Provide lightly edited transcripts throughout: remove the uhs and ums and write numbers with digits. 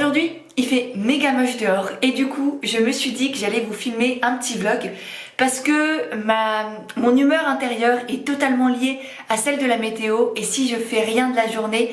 Aujourd'hui, il fait méga moche dehors et du coup, je me suis dit que j'allais vous filmer un petit vlog parce que mon humeur intérieure est totalement liée à celle de la météo et si je fais rien de la journée,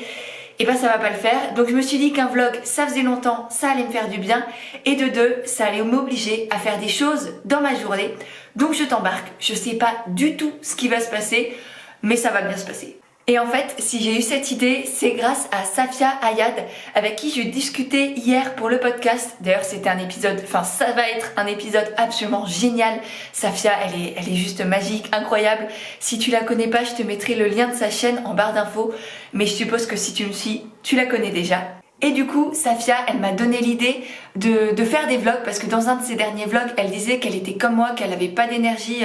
et ben ça va pas le faire. Donc je me suis dit qu'un vlog, ça faisait longtemps, ça allait me faire du bien et de deux, ça allait m'obliger à faire des choses dans ma journée. Donc je t'embarque, je sais pas du tout ce qui va se passer, mais ça va bien se passer. Et en fait, si j'ai eu cette idée, c'est grâce à Safia Ayad, avec qui je discutais hier pour le podcast. D'ailleurs, c'était un épisode, ça va être un épisode absolument génial. Safia, elle est juste magique, incroyable. Si tu la connais pas, je te mettrai le lien de sa chaîne en barre d'infos. Mais je suppose que si tu me suis, tu la connais déjà. Et du coup, Safia, elle m'a donné l'idée de faire des vlogs parce que dans un de ses derniers vlogs, elle disait qu'elle était comme moi, qu'elle n'avait pas d'énergie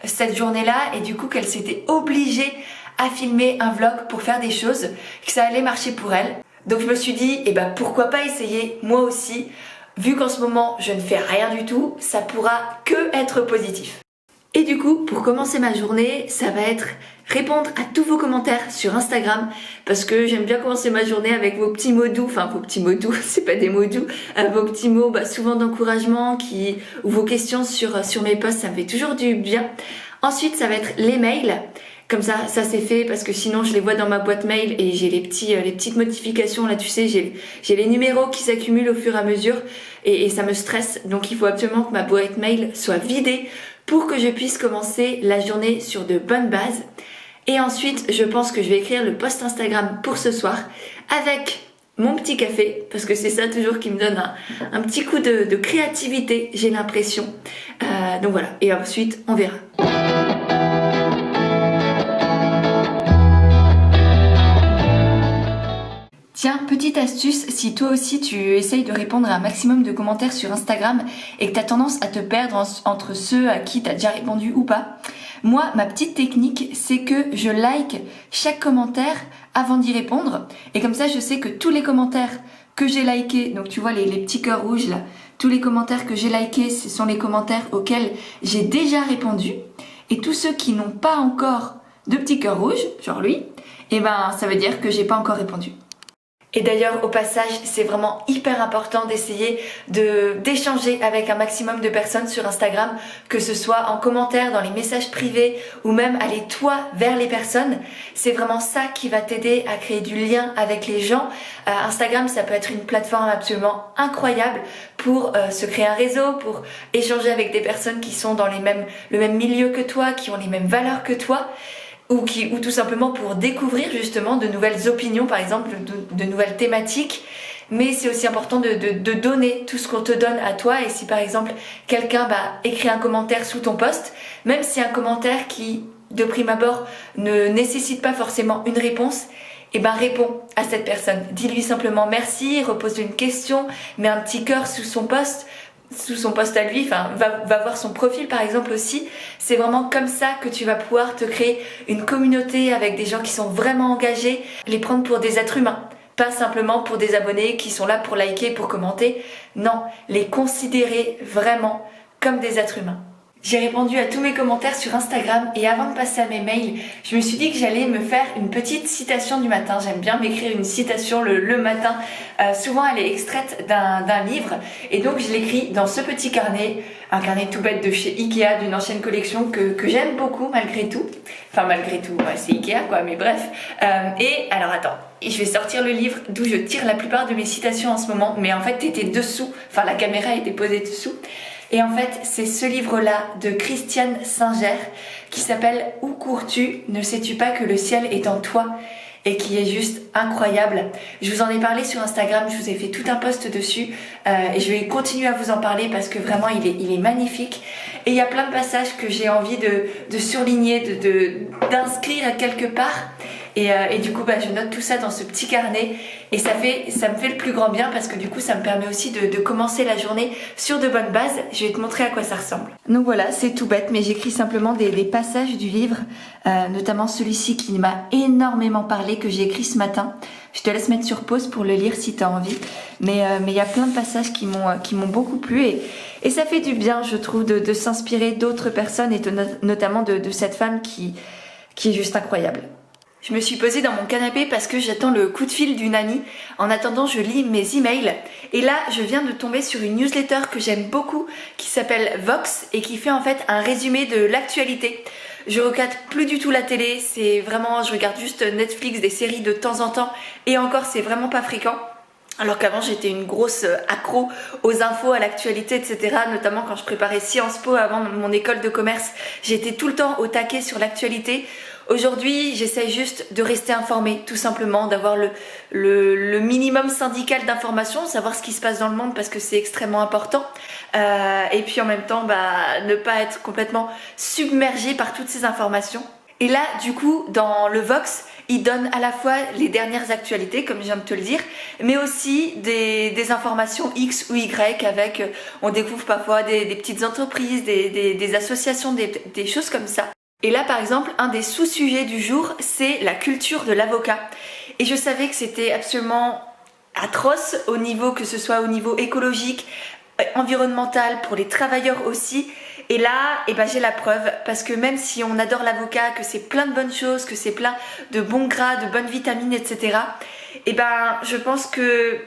cette journée-là et du coup qu'elle s'était obligée à filmer un vlog pour faire des choses, que ça allait marcher pour elle. Donc je me suis dit, pourquoi pas essayer moi aussi, vu qu'en ce moment je ne fais rien du tout, ça pourra que être positif. Et du coup, pour commencer ma journée, ça va être répondre à tous vos commentaires sur Instagram parce que j'aime bien commencer ma journée avec vos petits mots doux, vos petits mots doux, c'est pas des mots doux, vos petits mots souvent d'encouragement ou vos questions sur mes posts, ça me fait toujours du bien. Ensuite, ça va être les mails. Comme ça c'est fait parce que sinon je les vois dans ma boîte mail et j'ai les petites notifications là, tu sais, j'ai les numéros qui s'accumulent au fur et à mesure et ça me stresse. Donc il faut absolument que ma boîte mail soit vidée pour que je puisse commencer la journée sur de bonnes bases. Et ensuite, je pense que je vais écrire le post Instagram pour ce soir avec mon petit café, parce que c'est ça toujours qui me donne un petit coup de créativité, j'ai l'impression. Donc voilà, et ensuite on verra. Tiens, petite astuce, si toi aussi tu essayes de répondre à un maximum de commentaires sur Instagram et que tu as tendance à te perdre entre ceux à qui tu as déjà répondu ou pas, moi, ma petite technique, c'est que je like chaque commentaire avant d'y répondre. Et comme ça, je sais que tous les commentaires que j'ai likés, donc tu vois les petits cœurs rouges là, tous les commentaires que j'ai likés, ce sont les commentaires auxquels j'ai déjà répondu. Et tous ceux qui n'ont pas encore de petits cœurs rouges, genre lui, ça veut dire que j'ai pas encore répondu. Et d'ailleurs, au passage, c'est vraiment hyper important d'essayer d'échanger avec un maximum de personnes sur Instagram, que ce soit en commentaire, dans les messages privés ou même aller toi vers les personnes. C'est vraiment ça qui va t'aider à créer du lien avec les gens. Instagram, ça peut être une plateforme absolument incroyable pour se créer un réseau, pour échanger avec des personnes qui sont dans le même milieu que toi, qui ont les mêmes valeurs que toi. Ou tout simplement pour découvrir justement de nouvelles opinions, par exemple, de nouvelles thématiques. Mais c'est aussi important de donner tout ce qu'on te donne à toi. Et si par exemple quelqu'un écrit un commentaire sous ton post, même si un commentaire qui de prime abord ne nécessite pas forcément une réponse, réponds à cette personne. Dis-lui simplement merci, repose-lui une question, mets un petit cœur sous son post à lui, va voir son profil par exemple aussi. C'est vraiment comme ça que tu vas pouvoir te créer une communauté avec des gens qui sont vraiment engagés, les prendre pour des êtres humains, pas simplement pour des abonnés qui sont là pour liker, pour commenter. Non, les considérer vraiment comme des êtres humains. J'ai répondu à tous mes commentaires sur Instagram et avant de passer à mes mails, je me suis dit que j'allais me faire une petite citation du matin. J'aime bien m'écrire une citation le matin. Souvent elle est extraite d'un livre et donc je l'écris dans ce petit carnet, un carnet tout bête de chez Ikea, d'une ancienne collection que j'aime beaucoup malgré tout. Malgré tout, ouais, c'est Ikea quoi, mais bref. Et alors attends, je vais sortir le livre d'où je tire la plupart de mes citations en ce moment, mais en fait t'étais dessous, la caméra était posée dessous. Et en fait, c'est ce livre-là de Christiane Singer qui s'appelle « Où cours-tu? Ne sais-tu pas que le ciel est en toi ?» et qui est juste incroyable. Je vous en ai parlé sur Instagram, je vous ai fait tout un post dessus et je vais continuer à vous en parler parce que vraiment il est magnifique. Et il y a plein de passages que j'ai envie de surligner, d'inscrire quelque part. Et du coup je note tout ça dans ce petit carnet et ça me fait le plus grand bien parce que du coup ça me permet aussi de commencer la journée sur de bonnes bases. Je vais te montrer à quoi ça ressemble. Donc voilà, c'est tout bête mais j'écris simplement des passages du livre, notamment celui-ci qui m'a énormément parlé, que j'ai écrit ce matin. Je te laisse mettre sur pause pour le lire si tu as envie, mais il y a plein de passages qui m'ont beaucoup plu et ça fait du bien, je trouve, de s'inspirer d'autres personnes et notamment de cette femme qui est juste incroyable. Je me suis posée dans mon canapé parce que j'attends le coup de fil d'une amie. En attendant, je lis mes emails. Et là, je viens de tomber sur une newsletter que j'aime beaucoup qui s'appelle Vox et qui fait en fait un résumé de l'actualité. Je regarde plus du tout la télé, c'est vraiment, je regarde juste Netflix, des séries de temps en temps. Et encore, c'est vraiment pas fréquent. Alors qu'avant j'étais une grosse accro aux infos, à l'actualité, etc. Notamment quand je préparais Sciences Po avant mon école de commerce. J'étais tout le temps au taquet sur l'actualité. Aujourd'hui, j'essaie juste de rester informée, tout simplement, d'avoir le minimum syndical d'informations, savoir ce qui se passe dans le monde parce que c'est extrêmement important. Et puis en même temps, ne pas être complètement submergée par toutes ces informations. Et là, du coup, dans le Vox, il donne à la fois les dernières actualités, comme je viens de te le dire, mais aussi des informations X ou Y avec, on découvre parfois des petites entreprises, des associations, des choses comme ça. Et là, par exemple, un des sous-sujets du jour, c'est la culture de l'avocat. Et je savais que c'était absolument atroce au niveau, que ce soit au niveau écologique, environnemental, pour les travailleurs aussi. Et là, j'ai la preuve, parce que même si on adore l'avocat, que c'est plein de bonnes choses, que c'est plein de bons gras, de bonnes vitamines, etc. Je pense que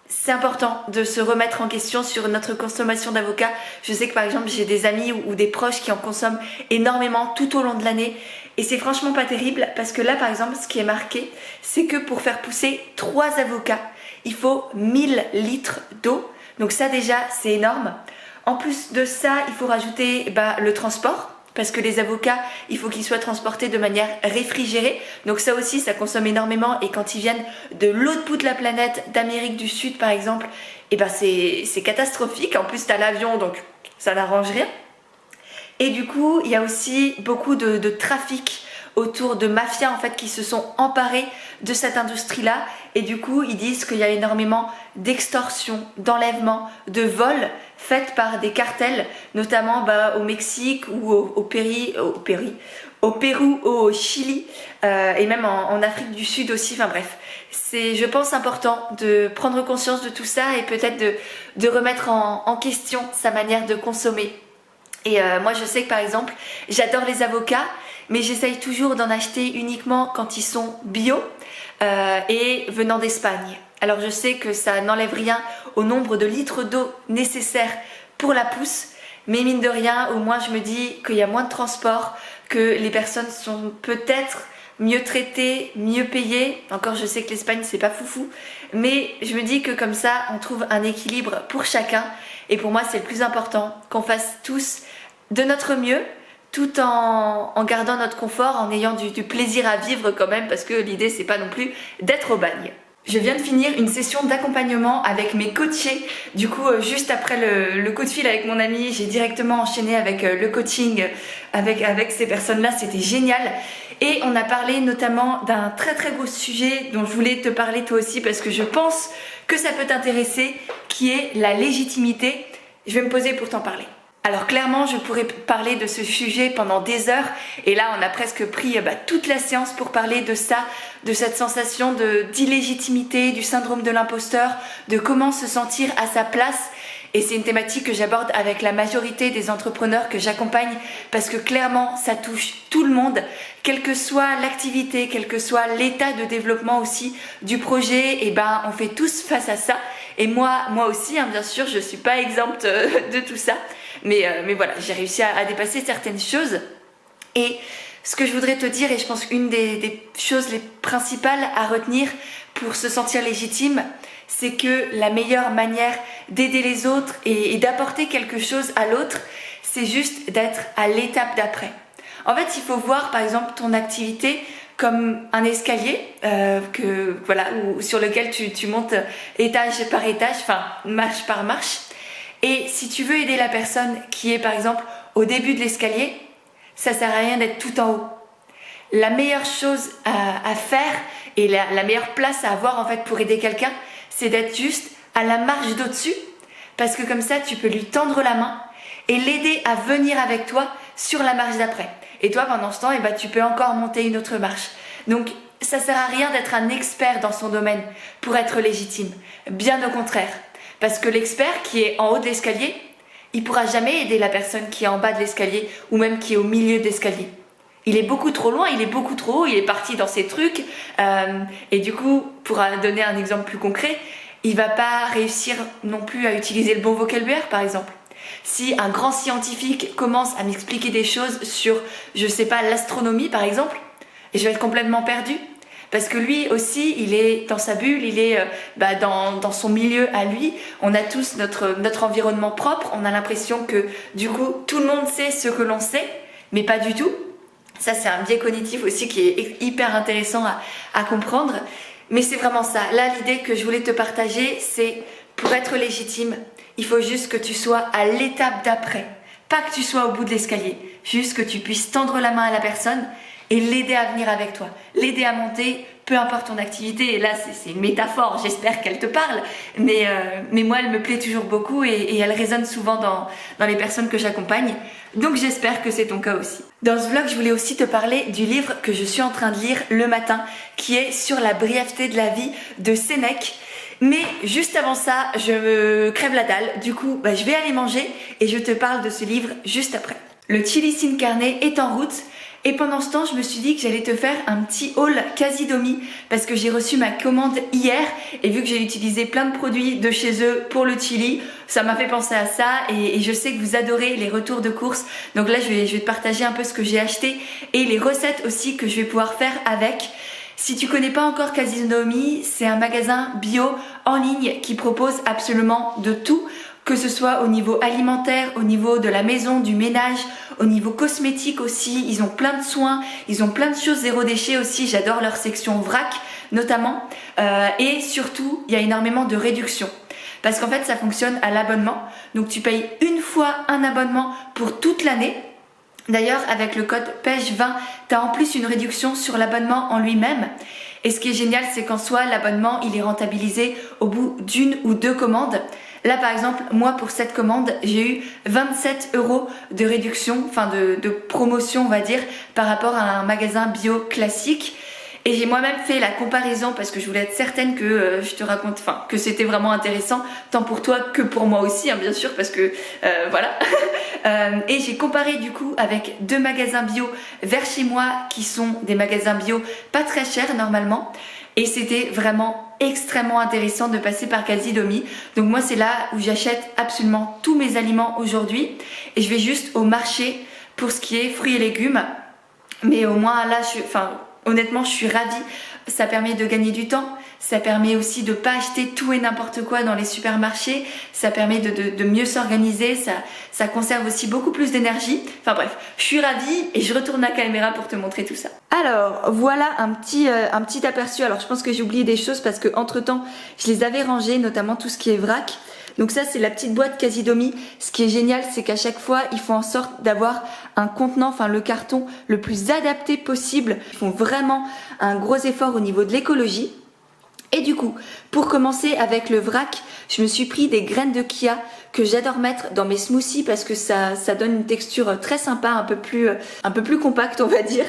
c'est important de se remettre en question sur notre consommation d'avocat. Je sais que par exemple j'ai des amis ou des proches qui en consomment énormément tout au long de l'année et c'est franchement pas terrible parce que là par exemple ce qui est marqué c'est que pour faire pousser 3 avocats il faut 1000 litres d'eau, donc ça déjà c'est énorme. En plus de ça il faut rajouter le transport. Parce que les avocats, il faut qu'ils soient transportés de manière réfrigérée. Donc ça aussi, ça consomme énormément. Et quand ils viennent de l'autre bout de la planète, d'Amérique du Sud par exemple, c'est catastrophique. En plus, t'as l'avion, donc ça n'arrange rien. Et du coup, il y a aussi beaucoup de trafic autour de mafias en fait qui se sont emparés de cette industrie-là. Et du coup, ils disent qu'il y a énormément d'extorsions, d'enlèvements, de vols faites par des cartels, notamment au Mexique ou au Pérou, au Chili et même en Afrique du Sud aussi. Enfin bref, c'est je pense important de prendre conscience de tout ça et peut-être de remettre en question sa manière de consommer. Et moi je sais que par exemple, j'adore les avocats, mais j'essaye toujours d'en acheter uniquement quand ils sont bio et venant d'Espagne. Alors je sais que ça n'enlève rien au nombre de litres d'eau nécessaires pour la pousse, mais mine de rien, au moins je me dis qu'il y a moins de transport, que les personnes sont peut-être mieux traitées, mieux payées. Encore je sais que l'Espagne c'est pas foufou, mais je me dis que comme ça on trouve un équilibre pour chacun et pour moi c'est le plus important, qu'on fasse tous de notre mieux tout en gardant notre confort, en ayant du plaisir à vivre quand même parce que l'idée c'est pas non plus d'être au bagne. Je viens de finir une session d'accompagnement avec mes coachés. Du coup, juste après le coup de fil avec mon ami, j'ai directement enchaîné avec le coaching avec ces personnes-là. C'était génial. Et on a parlé notamment d'un très très beau sujet dont je voulais te parler toi aussi parce que je pense que ça peut t'intéresser, qui est la légitimité. Je vais me poser pour t'en parler. Alors clairement, je pourrais parler de ce sujet pendant des heures et là on a presque pris toute la séance pour parler de ça, de cette sensation d'illégitimité, du syndrome de l'imposteur, de comment se sentir à sa place. Et c'est une thématique que j'aborde avec la majorité des entrepreneurs que j'accompagne parce que clairement ça touche tout le monde, quelle que soit l'activité, quel que soit l'état de développement aussi du projet, on fait tous face à ça. Et moi aussi, bien sûr, je suis pas exempte de tout ça. Mais voilà, j'ai réussi à dépasser certaines choses. Et ce que je voudrais te dire, et je pense qu'une des choses les principales à retenir pour se sentir légitime, c'est que la meilleure manière d'aider les autres et d'apporter quelque chose à l'autre, c'est juste d'être à l'étape d'après. En fait, il faut voir par exemple ton activité comme un escalier sur lequel tu montes étage par étage, marche par marche. Et si tu veux aider la personne qui est par exemple au début de l'escalier, ça sert à rien d'être tout en haut. La meilleure chose à faire et la meilleure place à avoir en fait pour aider quelqu'un, c'est d'être juste à la marche d'au-dessus parce que comme ça tu peux lui tendre la main et l'aider à venir avec toi sur la marche d'après. Et toi pendant ce temps, tu peux encore monter une autre marche. Donc ça sert à rien d'être un expert dans son domaine pour être légitime. Bien au contraire. Parce que l'expert qui est en haut de l'escalier, il pourra jamais aider la personne qui est en bas de l'escalier ou même qui est au milieu de l'escalier. il est beaucoup trop loin, il est beaucoup trop haut, il est parti dans ses trucs. Et du coup, pour donner un exemple plus concret, il va pas réussir non plus à utiliser le bon vocabulaire, par exemple. Si un grand scientifique commence à m'expliquer des choses sur, je sais pas, l'astronomie par exemple, et je vais être complètement perdue. Parce que lui aussi, il est dans sa bulle, il est dans son milieu à lui. On a tous notre environnement propre, on a l'impression que du coup, tout le monde sait ce que l'on sait, mais pas du tout. Ça, c'est un biais cognitif aussi qui est hyper intéressant à comprendre. Mais c'est vraiment ça. Là, l'idée que je voulais te partager, c'est pour être légitime, il faut juste que tu sois à l'étape d'après. Pas que tu sois au bout de l'escalier, juste que tu puisses tendre la main à la personne et l'aider à venir avec toi, l'aider à monter, peu importe ton activité. Et là, c'est une métaphore, j'espère qu'elle te parle, mais moi, elle me plaît toujours beaucoup et elle résonne souvent dans les personnes que j'accompagne. Donc j'espère que c'est ton cas aussi. Dans ce vlog, je voulais aussi te parler du livre que je suis en train de lire le matin, qui est Sur la brièveté de la vie de Sénèque. Mais juste avant ça, je me crève la dalle. Du coup, je vais aller manger et je te parle de ce livre juste après. Le Chili Sin Carne est en route. Et pendant ce temps, je me suis dit que j'allais te faire un petit haul Casidomi parce que j'ai reçu ma commande hier et vu que j'ai utilisé plein de produits de chez eux pour le chili, ça m'a fait penser à ça et je sais que vous adorez les retours de courses. Donc là, je vais te partager un peu ce que j'ai acheté et les recettes aussi que je vais pouvoir faire avec. Si tu connais pas encore Casidomi, c'est un magasin bio en ligne qui propose absolument de tout, que ce soit au niveau alimentaire, au niveau de la maison, du ménage, au niveau cosmétique aussi. Ils ont plein de soins, ils ont plein de choses zéro déchet aussi. J'adore leur section vrac notamment. Et surtout, il y a énormément de réductions. Parce qu'en fait, ça fonctionne à l'abonnement. Donc tu payes une fois un abonnement pour toute l'année. D'ailleurs, avec le code PEJ20, tu as en plus une réduction sur l'abonnement en lui-même. Et ce qui est génial, c'est qu'en soi, l'abonnement, il est rentabilisé au bout d'une ou deux commandes. Là, par exemple, moi, pour cette commande, j'ai eu 27 € de réduction, enfin de promotion, on va dire, par rapport à un magasin bio classique. Et j'ai moi-même fait la comparaison parce que je voulais être certaine que je te raconte, enfin que c'était vraiment intéressant, tant pour toi que pour moi aussi, hein, bien sûr, parce que voilà. Et j'ai comparé du coup avec deux magasins bio vers chez moi qui sont des magasins bio pas très chers normalement. Et c'était vraiment extrêmement intéressant de passer par Casidomi. Donc moi, c'est là où j'achète absolument tous mes aliments aujourd'hui. Et je vais juste au marché pour ce qui est fruits et légumes. Mais au moins là, honnêtement, je suis ravie. Ça permet de gagner du temps. Ça permet aussi de ne pas acheter tout et n'importe quoi dans les supermarchés. Ça permet de mieux s'organiser. Ça conserve aussi beaucoup plus d'énergie. Enfin bref, je suis ravie et je retourne la caméra pour te montrer tout ça. Alors voilà un petit aperçu. Alors je pense que j'ai oublié des choses parce que entre temps, je les avais rangées, notamment tout ce qui est vrac. Donc ça, c'est la petite boîte Casidomi. Ce qui est génial, c'est qu'à chaque fois, ils font en sorte d'avoir un contenant, enfin le carton le plus adapté possible. Ils font vraiment un gros effort au niveau de l'écologie. Et du coup, pour commencer avec le vrac, je me suis pris des graines de chia que j'adore mettre dans mes smoothies parce que ça donne une texture très sympa, un peu plus compacte, on va dire.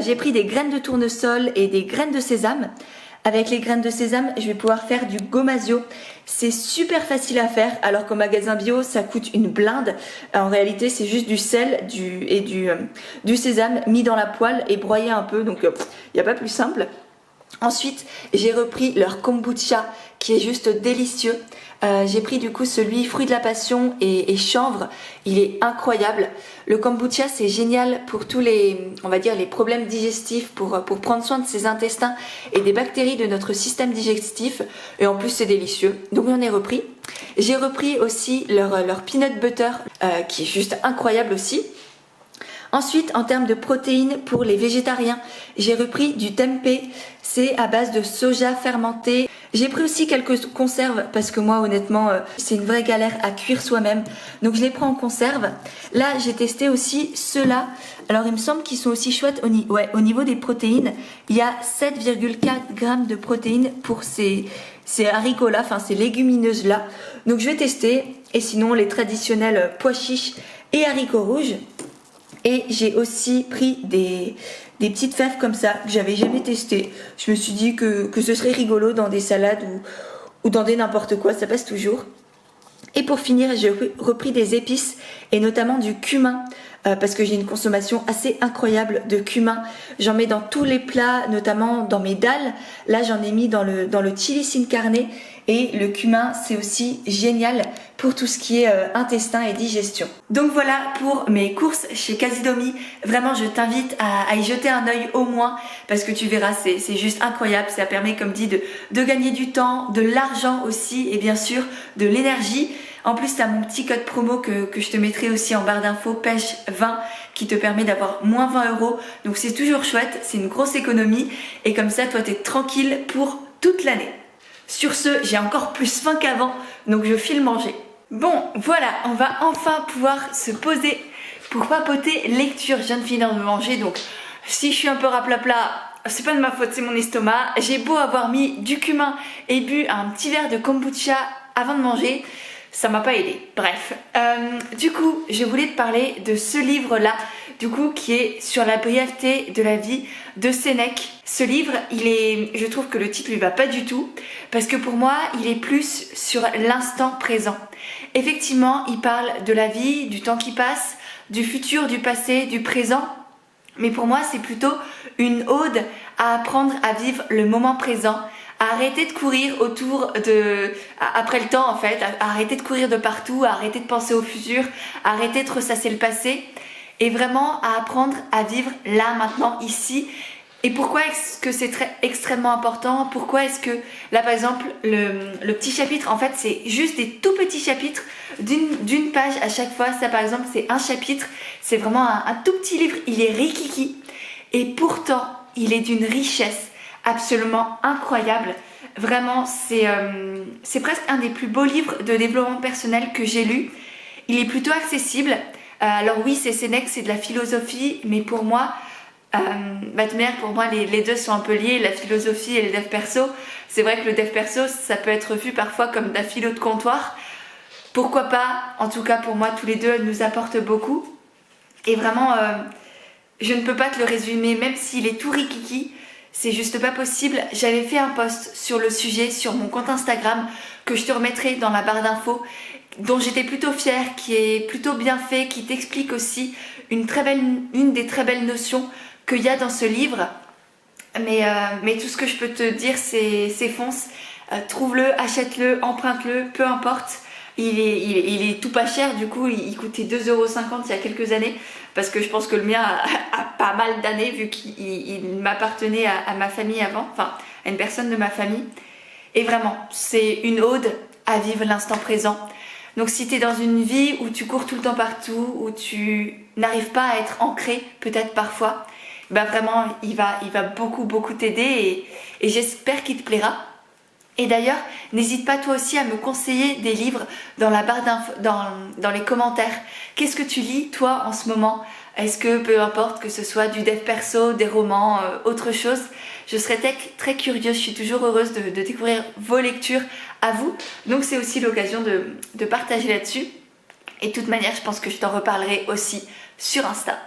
J'ai pris des graines de tournesol et des graines de sésame. Avec les graines de sésame, je vais pouvoir faire du gomasio. C'est super facile à faire, alors qu'au magasin bio, ça coûte une blinde. En réalité, c'est juste du sel et du sésame mis dans la poêle et broyé un peu, donc il n'y a pas plus simple. Ensuite, j'ai repris leur kombucha qui est juste délicieux. J'ai pris du coup celui fruit de la passion et chanvre. Il est incroyable. Le kombucha, c'est génial pour tous les, on va dire, les problèmes digestifs, pour prendre soin de ses intestins et des bactéries de notre système digestif. Et en plus, c'est délicieux. Donc j'en ai repris. J'ai repris aussi leur peanut butter qui est juste incroyable aussi. Ensuite, en termes de protéines pour les végétariens, j'ai repris du tempeh, c'est à base de soja fermenté. J'ai pris aussi quelques conserves parce que moi honnêtement c'est une vraie galère à cuire soi-même, donc je les prends en conserve. Là j'ai testé aussi ceux-là, alors il me semble qu'ils sont aussi chouettes au niveau des protéines. Il y a 7,4 grammes de protéines pour ces haricots là, enfin ces légumineuses là. Donc je vais tester, et sinon les traditionnels pois chiches et haricots rouges. Et j'ai aussi pris des petites fèves comme ça que j'avais jamais testées. Je me suis dit que ce serait rigolo dans des salades ou dans des n'importe quoi, ça passe toujours. Et pour finir, j'ai repris des épices et notamment du cumin. parce que j'ai une consommation assez incroyable de cumin. J'en mets dans tous les plats, notamment dans mes dalles. Là, j'en ai mis dans le chili sin carne. Et le cumin, c'est aussi génial pour tout ce qui est intestin et digestion. Donc voilà pour mes courses chez Casidomi. Vraiment, je t'invite à y jeter un œil au moins parce que tu verras, c'est juste incroyable. Ça permet, comme dit, de gagner du temps, de l'argent aussi et bien sûr de l'énergie. En plus, tu as mon petit code promo que je te mettrai aussi en barre d'infos, pêche 20, qui te permet d'avoir moins 20 €. Donc c'est toujours chouette, c'est une grosse économie. Et comme ça, toi, tu es tranquille pour toute l'année. Sur ce, j'ai encore plus faim qu'avant, donc je file manger. Bon, voilà, on va enfin pouvoir se poser pour papoter lecture. Je viens de finir de manger, donc si je suis un peu raplapla, c'est pas de ma faute, c'est mon estomac. J'ai beau avoir mis du cumin et bu un petit verre de kombucha avant de manger, ça m'a pas aidé. Bref, du coup, je voulais te parler de ce livre-là, du coup, qui est sur la brièveté de la vie de Sénèque. Ce livre, je trouve que le titre lui va pas du tout, parce que pour moi, il est plus sur l'instant présent. Effectivement, il parle de la vie, du temps qui passe, du futur, du passé, du présent. Mais pour moi, c'est plutôt une ode à apprendre à vivre le moment présent, à arrêter de courir après le temps en fait, à arrêter de courir de partout, à arrêter de penser au futur, à arrêter de ressasser le passé et vraiment à apprendre à vivre là, maintenant, ici. Et pourquoi est-ce que c'est extrêmement important? Pourquoi est-ce que là par exemple le petit chapitre, en fait c'est juste des tout petits chapitres d'une page à chaque fois. Ça par exemple c'est un chapitre, c'est vraiment un tout petit livre, il est rikiki et pourtant il est d'une richesse absolument incroyable. Vraiment c'est presque un des plus beaux livres de développement personnel que j'ai lu. Il est plutôt accessible. Alors oui, c'est Sénèque, c'est de la philosophie, mais pour moi pour moi les deux sont un peu liés, la philosophie et le dev perso. C'est vrai que le dev perso ça peut être vu parfois comme de la philo de comptoir, pourquoi pas, en tout cas pour moi tous les deux nous apportent beaucoup et vraiment je ne peux pas te le résumer, même s'il est tout rikiki, c'est juste pas possible. J'avais fait un post sur le sujet sur mon compte Instagram que je te remettrai dans la barre d'infos, dont j'étais plutôt fière, qui est plutôt bien fait, qui t'explique aussi une des très belles notions qu'il y a dans ce livre. Mais tout ce que je peux te dire, c'est fonce, trouve-le, achète-le, emprunte-le, peu importe. Il est tout pas cher, du coup il coûtait 2,50 € il y a quelques années, parce que je pense que le mien a pas mal d'années vu qu'il m'appartenait à ma famille avant, enfin à une personne de ma famille. Et vraiment, c'est une ode à vivre l'instant présent. Donc si tu es dans une vie où tu cours tout le temps partout, où tu n'arrives pas à être ancré peut-être parfois, ben vraiment il va beaucoup t'aider et j'espère qu'il te plaira. Et d'ailleurs, n'hésite pas toi aussi à me conseiller des livres dans la barre dans les commentaires. Qu'est-ce que tu lis toi en ce moment? Est-ce que peu importe que ce soit du dev perso, des romans, autre chose, je serais très curieuse, je suis toujours heureuse de découvrir vos lectures à vous. Donc c'est aussi l'occasion de partager là-dessus. Et de toute manière, je pense que je t'en reparlerai aussi sur Insta.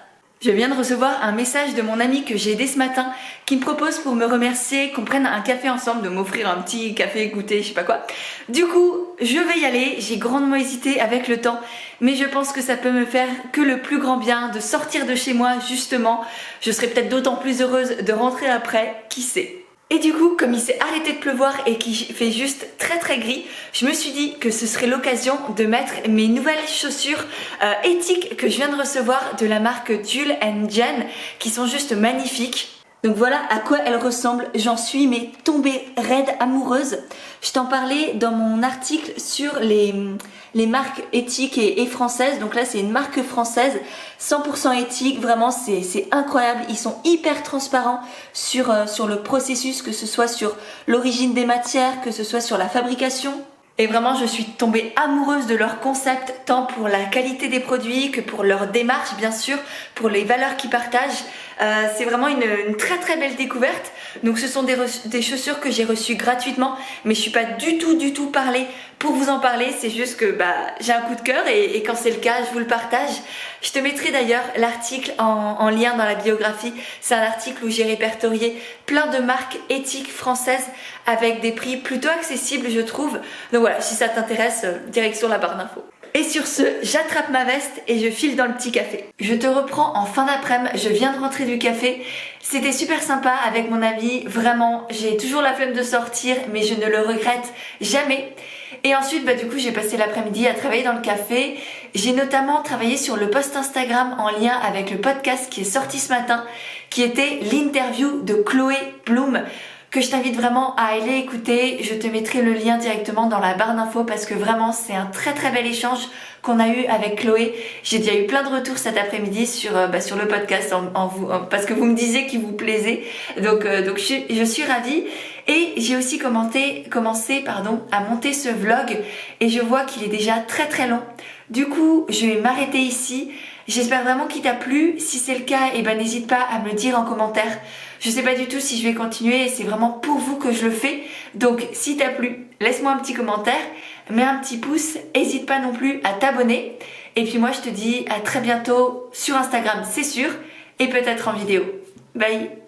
Je viens de recevoir un message de mon ami que j'ai aidé ce matin qui me propose pour me remercier qu'on prenne un café ensemble, de m'offrir un petit café goûter, je sais pas quoi. Du coup, je vais y aller, j'ai grandement hésité avec le temps, mais je pense que ça peut me faire que le plus grand bien de sortir de chez moi justement. Je serai peut-être d'autant plus heureuse de rentrer après, qui sait. Et du coup, comme il s'est arrêté de pleuvoir et qu'il fait juste très gris, je me suis dit que ce serait l'occasion de mettre mes nouvelles chaussures éthiques que je viens de recevoir de la marque Jules & Jen, qui sont juste magnifiques. Donc voilà à quoi elles ressemblent, j'en suis mais tombée raide amoureuse. Je t'en parlais dans mon article sur les marques éthiques et françaises. Donc là c'est une marque française 100% éthique, vraiment c'est incroyable. Ils sont hyper transparents sur le processus, que ce soit sur l'origine des matières, que ce soit sur la fabrication. Et vraiment je suis tombée amoureuse de leur concept, tant pour la qualité des produits que pour leur démarche bien sûr, pour les valeurs qu'ils partagent. C'est vraiment une très belle découverte. Donc ce sont des chaussures que j'ai reçues gratuitement, mais je suis pas du tout parlée pour vous en parler, c'est juste que j'ai un coup de cœur et quand c'est le cas je vous le partage. Je te mettrai d'ailleurs l'article en lien dans la biographie. C'est un article où j'ai répertorié plein de marques éthiques françaises avec des prix plutôt accessibles je trouve. Donc voilà, si ça t'intéresse, direction la barre d'infos. Et sur ce, j'attrape ma veste et je file dans le petit café. Je te reprends en fin d'après-midi, je viens de rentrer du café. C'était super sympa avec mon ami, vraiment, j'ai toujours la flemme de sortir, mais je ne le regrette jamais. Et ensuite, du coup, j'ai passé l'après-midi à travailler dans le café. J'ai notamment travaillé sur le post Instagram en lien avec le podcast qui est sorti ce matin, qui était l'interview de Chloé Bloom, que je t'invite vraiment à aller écouter. Je te mettrai le lien directement dans la barre d'infos parce que vraiment c'est un très très bel échange qu'on a eu avec Chloé. J'ai déjà eu plein de retours cet après-midi sur le podcast parce que vous me disiez qu'il vous plaisait. Donc je suis ravie. Et j'ai aussi commencé à monter ce vlog et je vois qu'il est déjà très très long. Du coup, je vais m'arrêter ici. J'espère vraiment qu'il t'a plu. Si c'est le cas, n'hésite pas à me le dire en commentaire. Je sais pas du tout si je vais continuer, c'est vraiment pour vous que je le fais. Donc si t'as plu, laisse-moi un petit commentaire, mets un petit pouce, n'hésite pas non plus à t'abonner. Et puis moi je te dis à très bientôt sur Instagram, c'est sûr, et peut-être en vidéo. Bye!